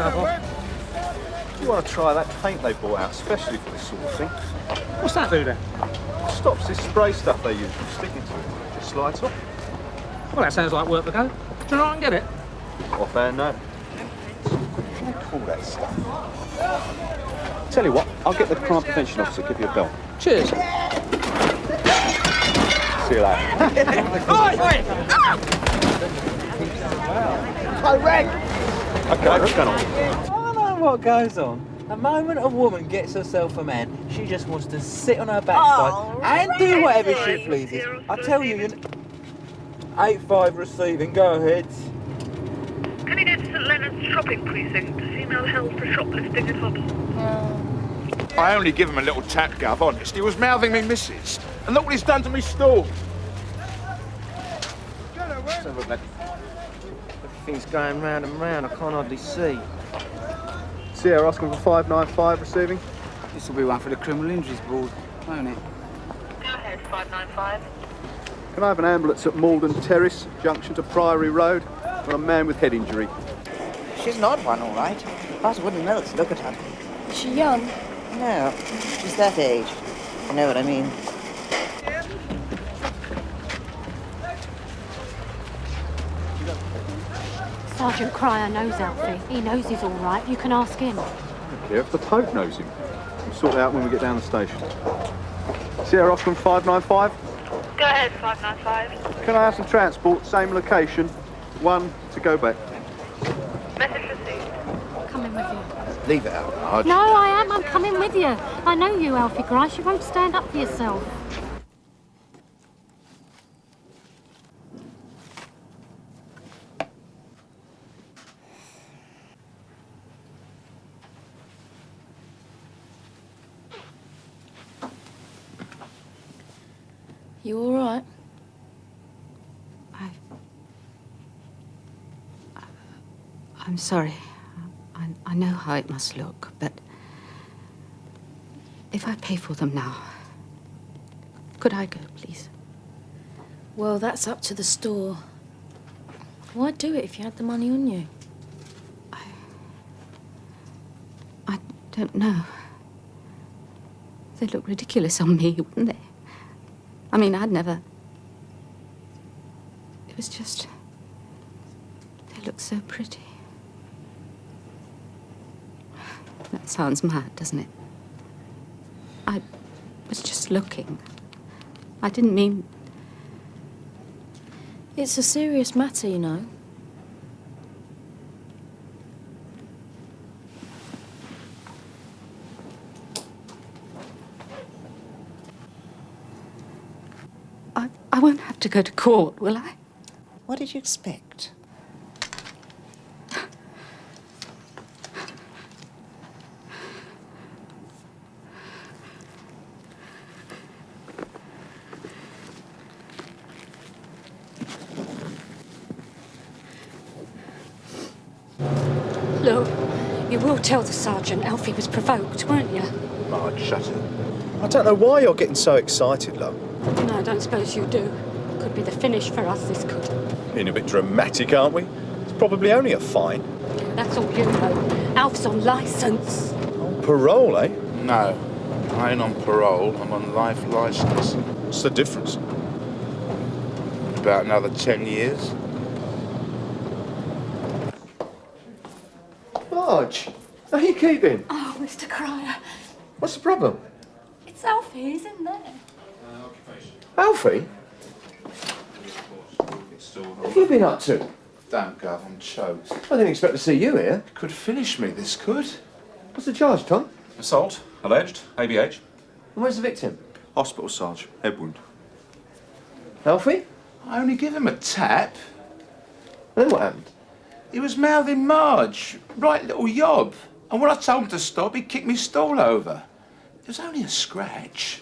stuff off. You want to try that paint they brought out, especially for this sort of thing? What's that do then? It stops this spray stuff they use from sticking to it. It just slides off. Well, that sounds like work to go. Do you know I can get it? Offhand, no. What do they call that stuff? Tell you what, I'll get the crime prevention officer to give you a bell. Cheers. See you later. Oi! Hey, Reg! Okay, what's going on? I know what goes on. The moment a woman gets herself a man, she just wants to sit on her backside and do whatever she pleases. I tell you, 8-5 receiving, go ahead. Can you go to St Leonard's shopping precinct to see no held for shoplifting at Hobble? I only give him a little tap, Gov, honest. He was mouthing me missus. And look what he's done to me stall. Everything's going round and round, I can't hardly see. Sierra asking for 595 receiving. This will be one for the criminal injuries board, won't it? Go ahead, 595. Can I have an ambulance at Malden Terrace, junction to Priory Road, for a man with head injury? She's an odd one, all right. I wouldn't know to look at her. Is she young? No, she's that age. You know what I mean. Sergeant Cryer knows Alfie. He knows he's all right. You can ask him. I don't care if the Pope knows him. We'll sort it out when we get down the station. Sierra Oscar 595. Go ahead, 595. Can I have some transport, same location, one to go back? Message received. Coming with you. Leave it out, Marge. No, I am. I'm coming with you. I know you, Alfie Grice. You won't stand up for yourself. You all right? I'm sorry. I know how it must look, but if I pay for them now, could I go, please? Well, that's up to the store. Why'd do it if you had the money on you? I don't know. They'd look ridiculous on me, wouldn't they? I mean, I'd never... It was just... They looked so pretty. That sounds mad, doesn't it? I was just looking. I didn't mean... It's a serious matter, you know. I won't have to go to court, will I? What did you expect? Look, you will tell the sergeant Alfie was provoked, weren't you? Marge, shut it. I don't know why you're getting so excited, love. No, I don't suppose you do. Could be the finish for us, this could. Being a bit dramatic, aren't we? It's probably only a fine. That's all you know. Alf's on licence. On parole, eh? No, I ain't on parole. I'm on life licence. What's the difference? About another 10 years. Marge, how are you keeping? Oh, Mr. Cryer. What's the problem? It's Alfie. He's in there. Alfie? What have you been up to? Damn, Gov, I'm choked. I didn't expect to see you here. Could finish me, this could. What's the charge, Tom? Assault, alleged, ABH. And where's the victim? Hospital, Sarge, head wound. Alfie? I only give him a tap. And then what happened? He was mouthing Marge, right little yob. And when I told him to stop, he kicked me stall over. It was only a scratch.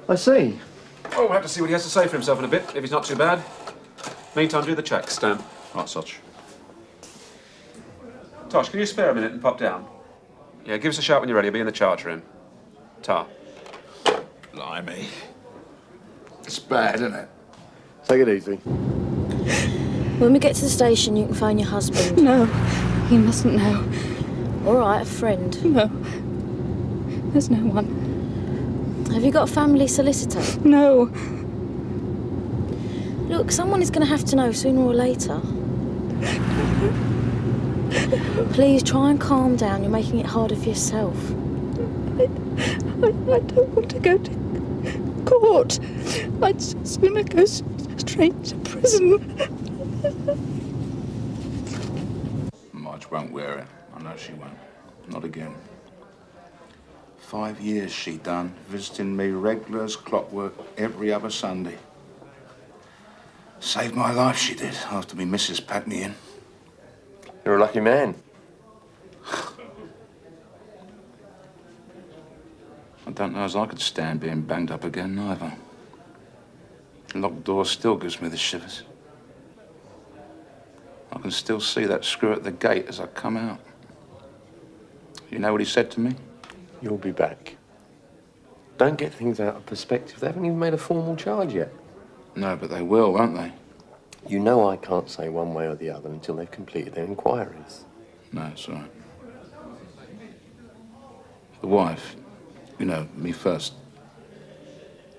I see. Oh, we'll have to see what he has to say for himself in a bit, if he's not too bad. Meantime, do the checks, Stan. Right, Sarge. Tosh, can you spare a minute and pop down? Yeah, give us a shout when you're ready. I'll be in the charge room. Tar. Blimey. It's bad, isn't it? Take it easy. When we get to the station, you can phone your husband. No. He mustn't know. All right, a friend. No. There's no one. Have you got a family solicitor? No. Look, someone is going to have to know sooner or later. Please try and calm down. You're making it harder for yourself. I don't want to go to court. I'd sooner go straight to prison. Marge won't wear it. I know she won't. Not again. 5 years she done, visiting me regular as clockwork every other Sunday. Saved my life, she did, after me missus packed me in. You're a lucky man. I don't know as I could stand being banged up again, neither. The locked door still gives me the shivers. I can still see that screw at the gate as I come out. You know what he said to me? You'll be back. Don't get things out of perspective. They haven't even made a formal charge yet. No, but they will, won't they? You know I can't say one way or the other until they've completed their inquiries. No, it's all right. The wife, you know, me first,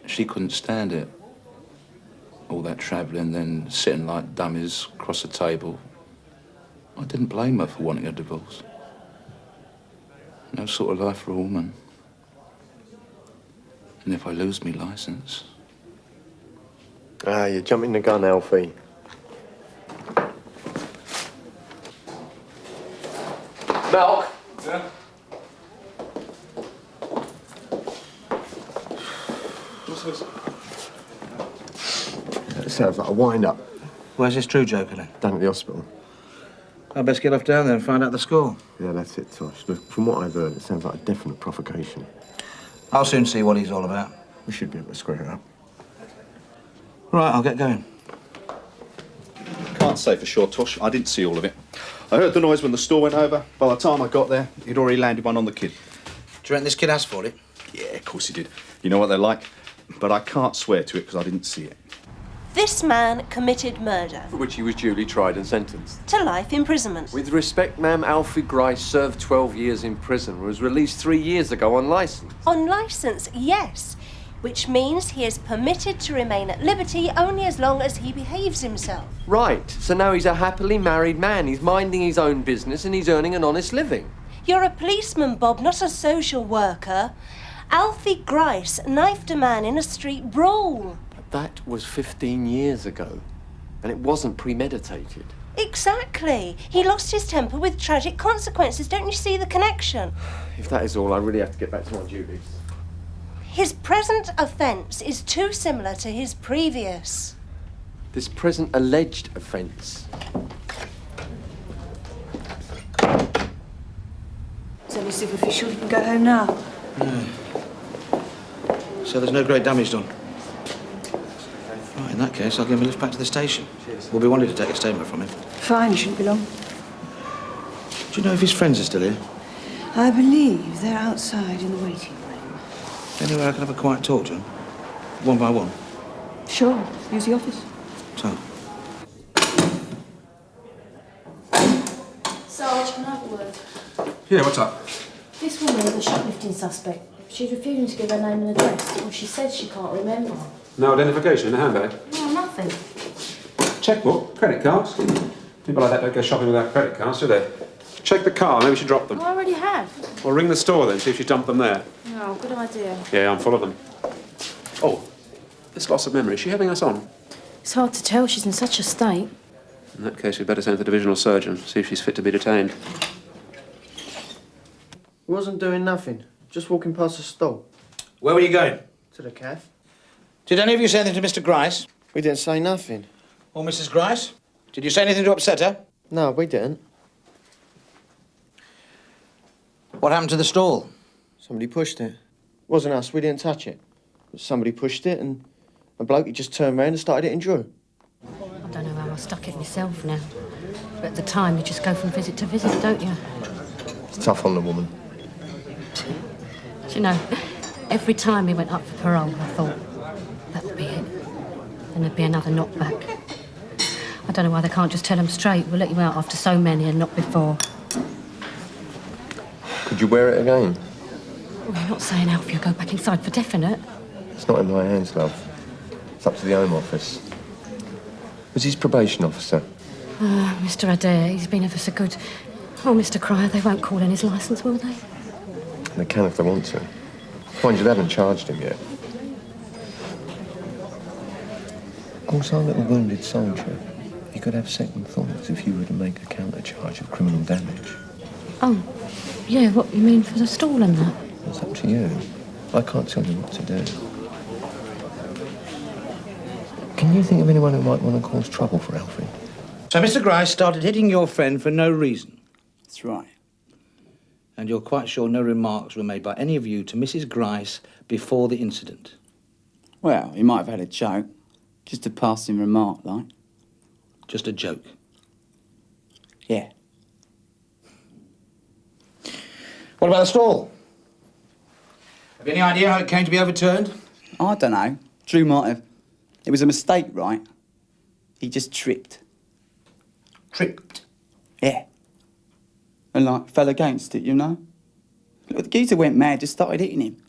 she couldn't stand it. All that travelling, then sitting like dummies across the table. I didn't blame her for wanting a divorce. No sort of life for a woman. And if I lose me licence... Ah, you're jumping the gun, Alfie. Malk! Yeah? What's this? That sounds like a wind-up. Where's this true joker then? Down at the hospital. I best get off down there and find out the score. Yeah, that's it, Tosh. Look, from what I've heard, it sounds like a definite provocation. I'll soon see what he's all about. We should be able to square it up. All right, I'll get going. Can't say for sure, Tosh. I didn't see all of it. I heard the noise when the store went over. By the time I got there, he'd already landed one on the kid. Do you reckon this kid asked for it? Yeah, of course he did. You know what they're like? But I can't swear to it because I didn't see it. This man committed murder. For which he was duly tried and sentenced. To life imprisonment. With respect, ma'am, Alfie Grice served 12 years in prison and was released 3 years ago on licence. On licence, yes. Which means he is permitted to remain at liberty only as long as he behaves himself. Right. So now he's a happily married man. He's minding his own business and he's earning an honest living. You're a policeman, Bob, not a social worker. Alfie Grice knifed a man in a street brawl. That was 15 years ago, and it wasn't premeditated. Exactly. He lost his temper with tragic consequences. Don't you see the connection? If that is all, I really have to get back to my duties. His present offence is too similar to his previous. This present alleged offence. It's only superficial. You can go home now. Yeah. So there's no great damage done? Right, in that case, I'll give him a lift back to the station. Cheers. We'll be wanting to take a statement from him. Fine, you shouldn't be long. Do you know if his friends are still here? I believe they're outside in the waiting room. Anywhere I can have a quiet talk to them? One by one? Sure. Use the office. So? Sarge, can I have a word? Yeah, what's up? This woman is a shoplifting suspect. She's refusing to give her name and address. Well, she says she can't remember. No identification in the handbag? No, nothing. Checkbook? Credit cards? People like that don't go shopping without credit cards, do they? Check the car, maybe she dropped them. I already have. Well, ring the store then, see if she dumped them there. Oh, good idea. Yeah, I'm full of them. Oh, this loss of memory, is she having us on? It's hard to tell. She's in such a state. In that case, we'd better send for the divisional surgeon, see if she's fit to be detained. Wasn't doing nothing. Just walking past the stall. Where were you going? To the cafe. Did any of you say anything to Mr. Grice? We didn't say nothing. Or Mrs. Grice? Did you say anything to upset her? No, we didn't. What happened to the stall? Somebody pushed it. Wasn't us, we didn't touch it. Somebody pushed it and a bloke, he just turned around and started hitting Drew. I don't know how I stuck it myself now. But at the time, you just go from visit to visit, don't you? It's tough on the woman. Do you know, every time he went up for parole, I thought, that would be it. And there'd be another knockback. I don't know why they can't just tell him straight. We'll let you out after so many and not before. Could you wear it again? Well, you're not saying Alfie will go back inside for definite. It's not in my hands, love. It's up to the Home Office. Was his probation officer? Mr. Adair, he's been ever so good. Oh, Mr. Cryer, they won't call in his licence, will they? They can if they want to. Mind you, they haven't charged him yet. Of course, our little wounded soldier, he could have second thoughts if you were to make a counter-charge of criminal damage. Oh, yeah, what you mean for the stall and that? It's up to you. I can't tell you what to do. Can you think of anyone who might want to cause trouble for Alfie? So Mr. Grice started hitting your friend for no reason? That's right. And you're quite sure no remarks were made by any of you to Mrs. Grice before the incident? Well, he might have had a joke. Just a passing remark, like. Just a joke? Yeah. What about the stall? Have you any idea how it came to be overturned? I don't know. Drew might have. It was a mistake, right? He just tripped. Tripped? Yeah. And, like, fell against it, you know? Look, the geezer went mad, just started hitting him.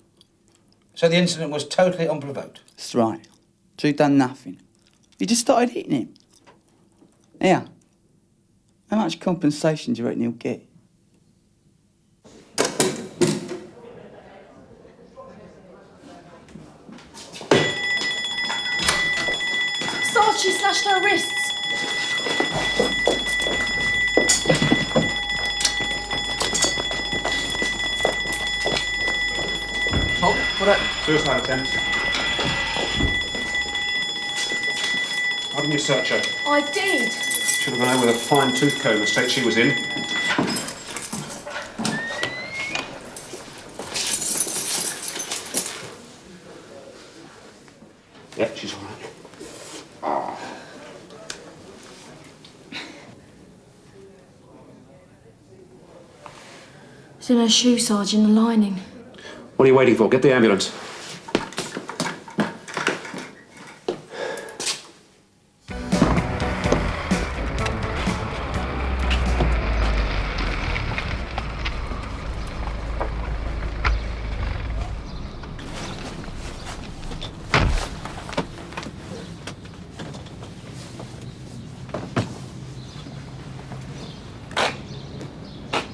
So the incident was totally unprovoked? That's right. Drew done nothing. He just started hitting him. Now, how much compensation do you reckon he'll get? Sarge, she slashed her wrists. Oh, what happened? Suicide attempt. Why didn't you search her? I did. Should have gone over with a fine tooth comb, the state she was in. Yeah, she's all right. It's in her shoe, Sarge, in the lining. What are you waiting for? Get the ambulance.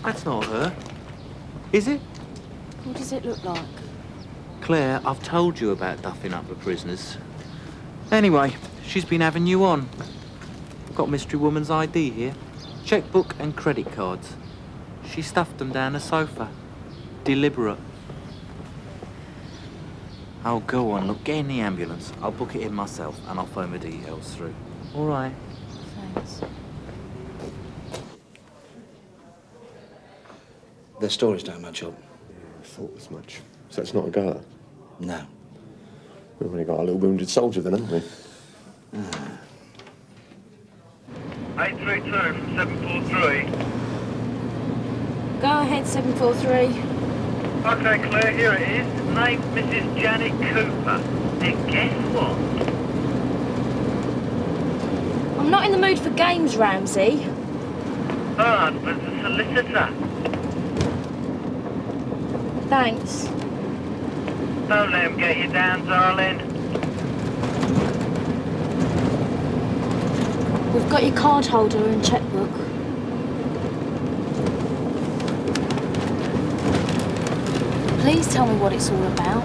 That's not her. Is it? What does it look like? Claire, I've told you about duffing up the prisoners. Anyway, she's been having you on. I've got Mystery Woman's ID here. Checkbook and credit cards. She stuffed them down the sofa. Deliberate. Oh, go on, look, get in the ambulance. I'll book it in myself and I'll phone the details through. All right. Thanks. Their stories don't match up. I thought as much. So it's not a girl? No. We've only got a little wounded soldier then, haven't we? 832 from 743. Go ahead, 743. Okay, Claire, here it is. Name's Mrs. Janet Cooper. And guess what? I'm not in the mood for games, Ramsey. Her husband's a solicitor. Thanks. Don't let him get you down, darling. We've got your card holder and checkbook. Please tell me what it's all about.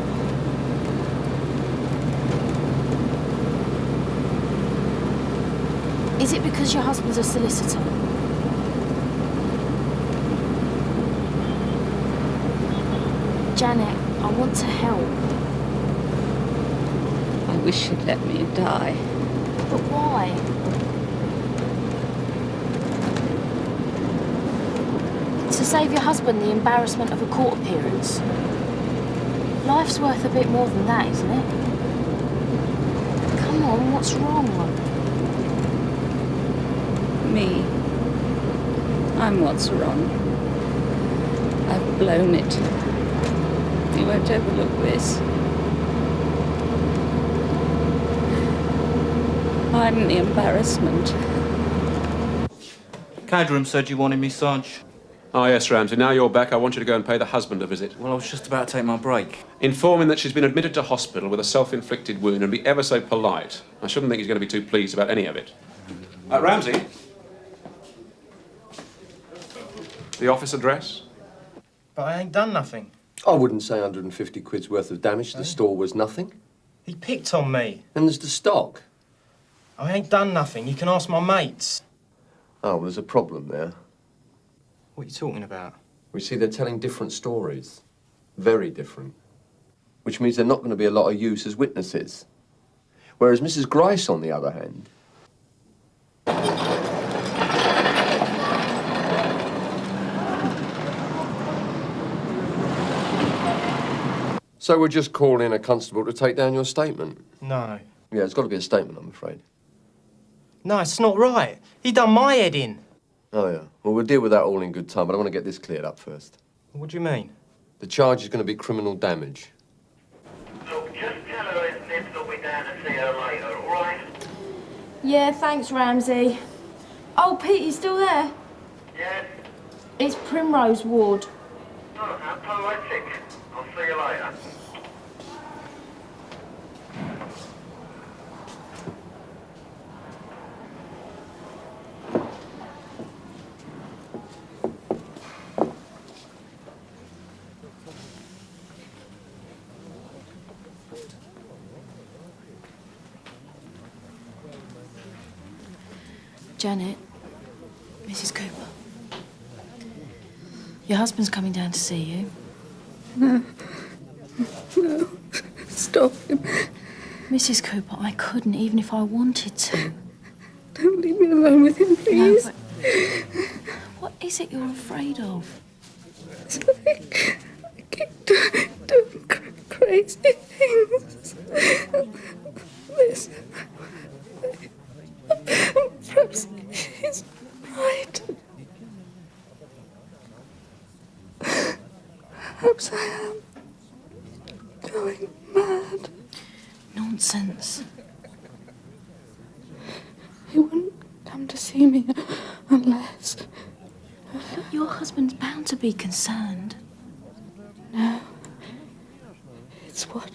Is it because your husband's a solicitor? Janet, I want to help. I wish you'd let me die. But why? To save your husband the embarrassment of a court appearance. Life's worth a bit more than that, isn't it? Come on, what's wrong? Me. I'm what's wrong. I've blown it. You won't overlook this. I'm the embarrassment. Card room said you wanted me, Sarge. Oh, yes, Ramsey. Now you're back, I want you to go and pay the husband a visit. Well, I was just about to take my break. Inform him that she's been admitted to hospital with a self-inflicted wound and be ever so polite. I shouldn't think he's going to be too pleased about any of it. Ramsey? The office address? But I ain't done nothing. I wouldn't say 150 quid's worth of damage to the store was nothing. He picked on me. And there's the stock. I ain't done nothing. You can ask my mates. Oh, well, there's a problem there. What are you talking about? We see they're telling different stories. Very different. Which means they're not going to be a lot of use as witnesses. Whereas Mrs. Grice, on the other hand... So we're just calling in a constable to take down your statement? No. Yeah, there's got to be a statement, I'm afraid. No, it's not right. He done my head in. Oh, yeah. Well, we'll deal with that all in good time, but I want to get this cleared up first. What do you mean? The charge is going to be criminal damage. Look, just tell her his nibs will be down to see her later, all right? Yeah, thanks, Ramsey. Oh, Pete, you still there? Yes. It's Primrose Ward. Oh, how poetic. I'll see you later. Janet, Mrs. Cooper. Your husband's coming down to see you. No. No. Stop him. Mrs. Cooper, I couldn't, even if I wanted to. Don't leave me alone with him, please. No, what is it you're afraid of? It's like I keep doing crazy things. Listen. Perhaps he's right. Perhaps I am going mad. Nonsense. He wouldn't come to see me unless... Look, your husband's bound to be concerned. No. It's what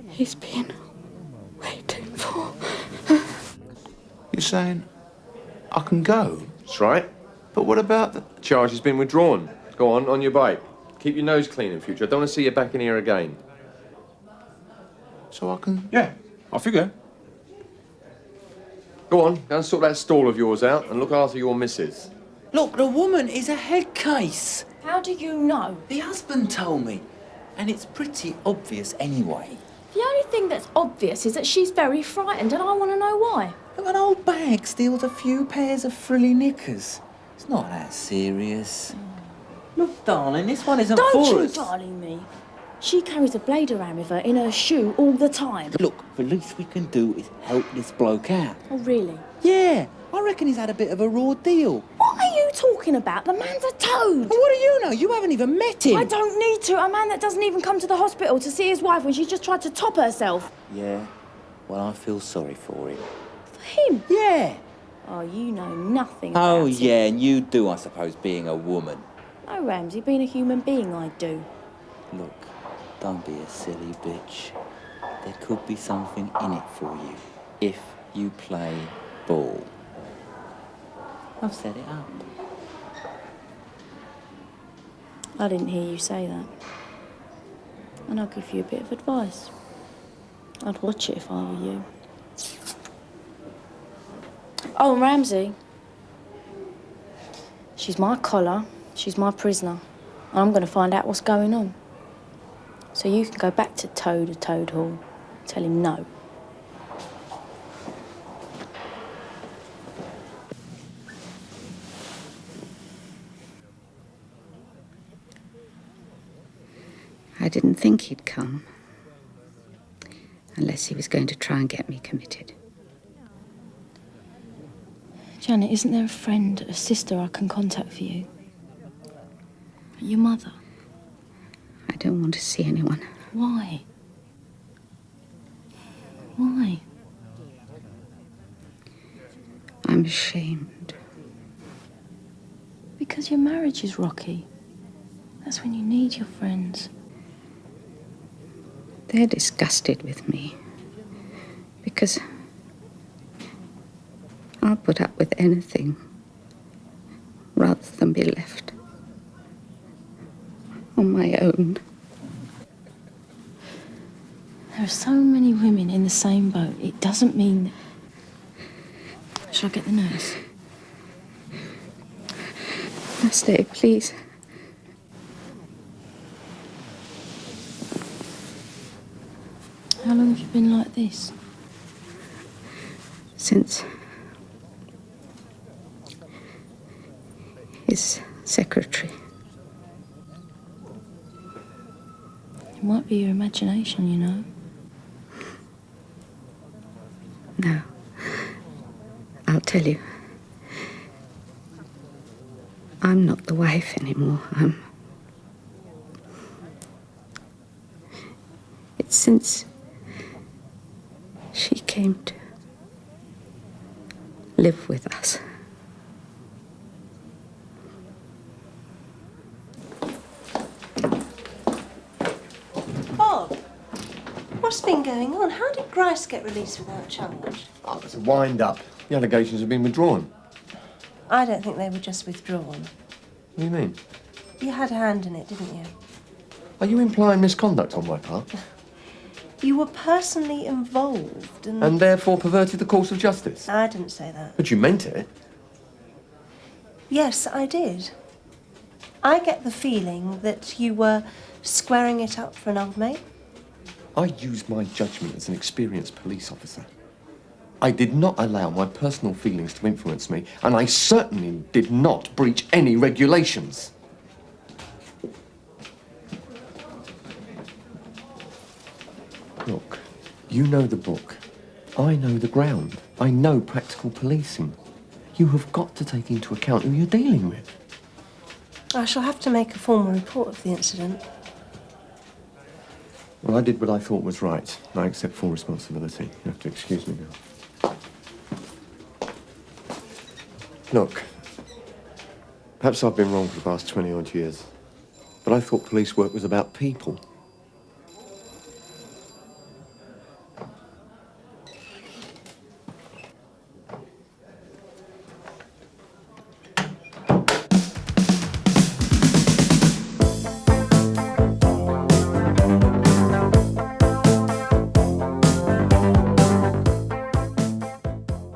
he's been waiting for. You're saying I can go? That's right. But what about the... Charge has been withdrawn. Go on your bike. Keep your nose clean in future. I don't want to see you back in here again. So I can... Yeah, off you go. Go on, go and sort that stall of yours out and look after your missus. Look, the woman is a head case. How do you know? The husband told me. And it's pretty obvious anyway. The only thing that's obvious is that she's very frightened, and I want to know why. Look, an old bag steals a few pairs of frilly knickers. It's not that serious. Look, darling, this one isn't Don't for you us. darling me. She carries a blade around with her in her shoe all the time. Look, the least we can do is help this bloke out. Oh, really? Yeah, I reckon he's had a bit of a raw deal. What are you talking about? The man's a toad. And what do you know? You haven't even met him. I don't need to. A man that doesn't even come to the hospital to see his wife when she just tried to top herself. Yeah, well, I feel sorry for him. For him? Yeah. Oh, you know nothing about it. Yeah, and you do, I suppose, being a woman. No, Ramsey, being a human being, I do. Look, don't be a silly bitch. There could be something in it for you if you play ball. I've set it up. I didn't hear you say that. And I'll give you a bit of advice. I'd watch it if I were you. Oh, and Ramsey. She's my collar, she's my prisoner, and I'm going to find out what's going on. So you can go back to Toad at Toad Hall, tell him no. I didn't think he'd come. Unless he was going to try and get me committed. Janet, isn't there a friend, a sister I can contact for you? Your mother? I don't want to see anyone. Why? Why? I'm ashamed. because your marriage is rocky. That's when you need your friends. They're disgusted with me because I'll put up with anything rather than be left on my own. There are so many women in the same boat. It doesn't mean that... Shall I get the nurse? Now stay, please. How long have you been like this? Since his secretary. It might be your imagination, you know. No. I'll tell you. I'm not the wife anymore. It's since she came to live with us. Bob, what's been going on? How did Grice get released without charge? Oh, it's a wind-up. The allegations have been withdrawn. I don't think they were just withdrawn. What do you mean? You had a hand in it, didn't you? Are you implying misconduct on my part? You were personally involved and... And therefore perverted the course of justice? I didn't say that. But you meant it. Yes, I did. I get the feeling that you were squaring it up for an old mate. I used my judgment as an experienced police officer. I did not allow my personal feelings to influence me, and I certainly did not breach any regulations. Look, you know the book. I know the ground. I know practical policing. You have got to take into account who you're dealing with. I shall have to make a formal report of the incident. Well, I did what I thought was right. I accept full responsibility. You have to excuse me now. Look, perhaps I've been wrong for the past 20-odd years, but I thought police work was about people.